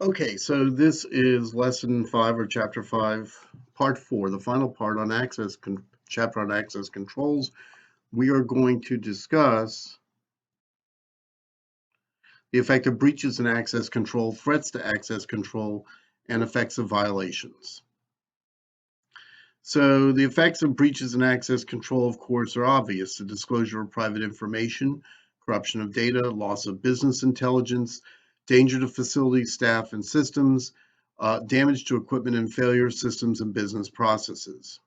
Okay, so this is lesson 5 or chapter 5, part 4, the final part on chapter on access controls. We are going to discuss the effect of breaches in access control, threats to access control, and effects of violations. So the effects of breaches in access control, of course, are obvious: the disclosure of private information, corruption of data, loss of business intelligence, danger to facilities, staff, and systems, damage to equipment and failure systems and business processes.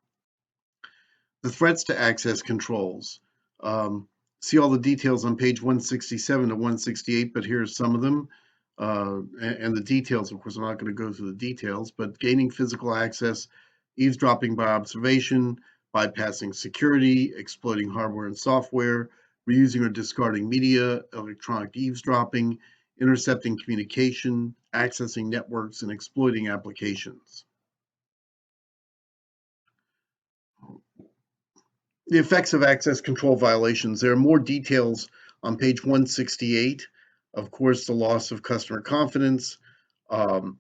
The threats to access controls. See all the details on page 167 to 168, but here's some of them. And the details, of course, I'm not going to go through the details, but gaining physical access, eavesdropping by observation, bypassing security, exploiting hardware and software, reusing or discarding media, electronic eavesdropping, intercepting communication, accessing networks, and exploiting applications. The effects of access control violations. There are more details on page 168. Of course, the loss of customer confidence, of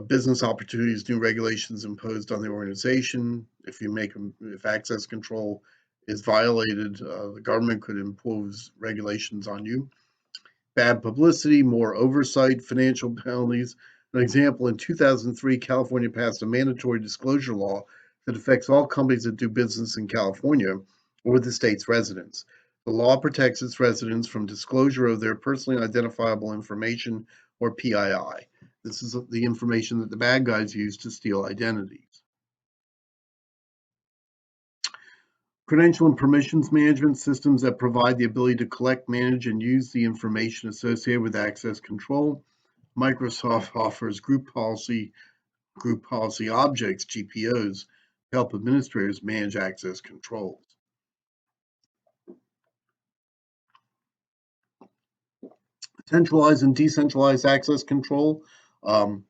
business opportunities, new regulations imposed on the organization. If access control is violated, the government could impose regulations on you. Bad publicity, more oversight, financial penalties. An example, in 2003, California passed a mandatory disclosure law that affects all companies that do business in California or with the state's residents. The law protects its residents from disclosure of their personally identifiable information, or PII. This is the information that the bad guys use to steal identities. Credential and permissions management systems that provide the ability to collect, manage, and use the information associated with access control. Microsoft offers group policy objects, GPOs, to help administrators manage access controls. Centralized and decentralized access control. Um,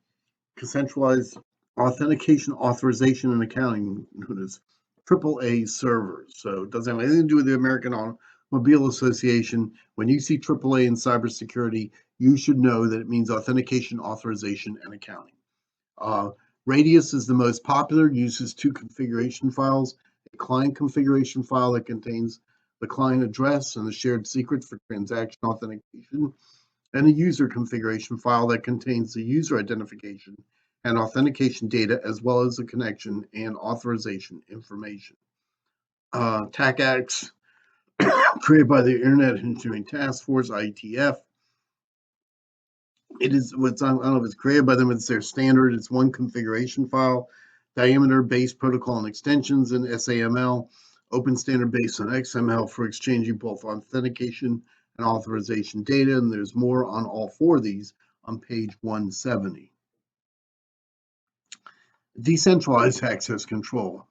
Centralized authentication, authorization, and accounting, known as AAA servers. So it doesn't have anything to do with the American Automobile Association. When you see AAA in cybersecurity, you should know that it means authentication, authorization, and accounting. Uh, Radius is the most popular, uses two configuration files: a client configuration file that contains the client address and the shared secrets for transaction authentication, and a user configuration file that contains the user identification and authentication data, as well as the connection and authorization information. TACACS, created by the Internet Engineering Task Force, IETF. It is what's, I don't know if it's created by them, it's their standard. It's one configuration file, diameter based protocol and extensions in SAML, open standard based on XML for exchanging both authentication and authorization data. And there's more on all four of these on page 170. Decentralized access control.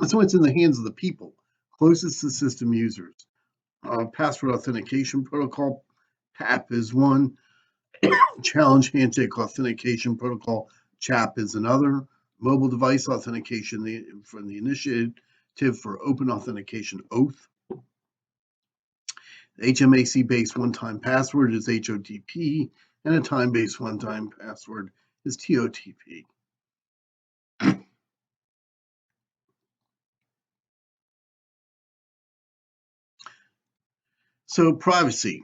So it's in the hands of the people closest to system users. Password authentication protocol, PAP, is one. Challenge handshake authentication protocol, CHAP, is another. Mobile device authentication from the Initiative for Open Authentication, OATH. HMAC-based one-time password is HOTP, and a time-based one-time password is TOTP. So privacy.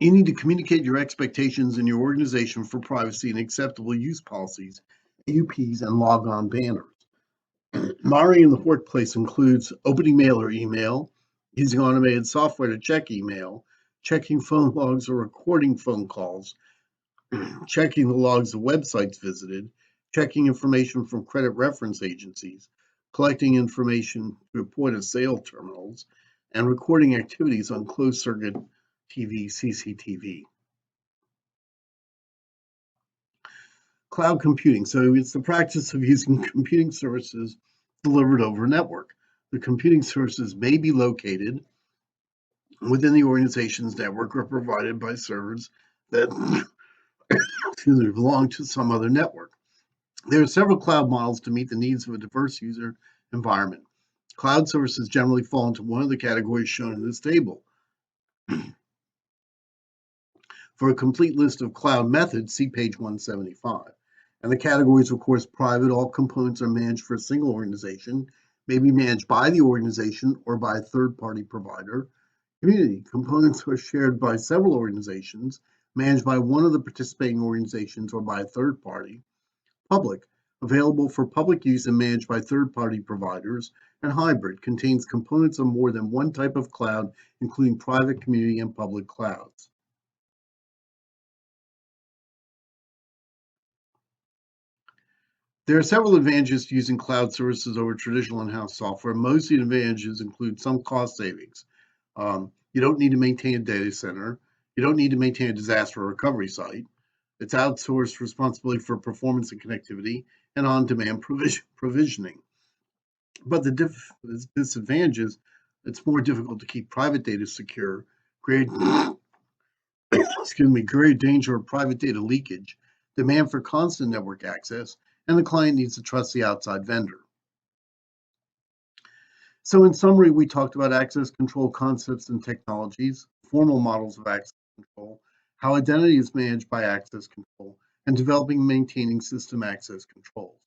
You need to communicate your expectations in your organization for privacy and acceptable use policies, AUPs, and logon banners. Monitoring in the workplace includes opening mail or email, using automated software to check email, checking phone logs or recording phone calls, checking the logs of websites visited, checking information from credit reference agencies, collecting information through point of sale terminals, and recording activities on closed circuit TV, CCTV. Cloud computing. So it's the practice of using computing services delivered over a network. The computing services may be located within the organization's network or provided by servers that belong to some other network. There are several cloud models to meet the needs of a diverse user environment. Cloud services generally fall into one of the categories shown in this table. For a complete list of cloud methods, see page 175. And the categories, of course, private, all components are managed for a single organization, may be managed by the organization or by a third-party provider. Community components are shared by several organizations, managed by one of the participating organizations or by a third party. Public, available for public use and managed by third-party providers. And hybrid, contains components of more than one type of cloud, including private, community, and public clouds. There are several advantages to using cloud services over traditional in-house software. Most of the advantages include some cost savings. You don't need to maintain a data center. You don't need to maintain a disaster recovery site. It's outsourced responsibility for performance and connectivity and on-demand provisioning. But the disadvantage is it's more difficult to keep private data secure, create great danger of private data leakage, demand for constant network access, and the client needs to trust the outside vendor. So in summary, we talked about access control concepts and technologies, formal models of access control, how identity is managed by access control, and developing and maintaining system access controls.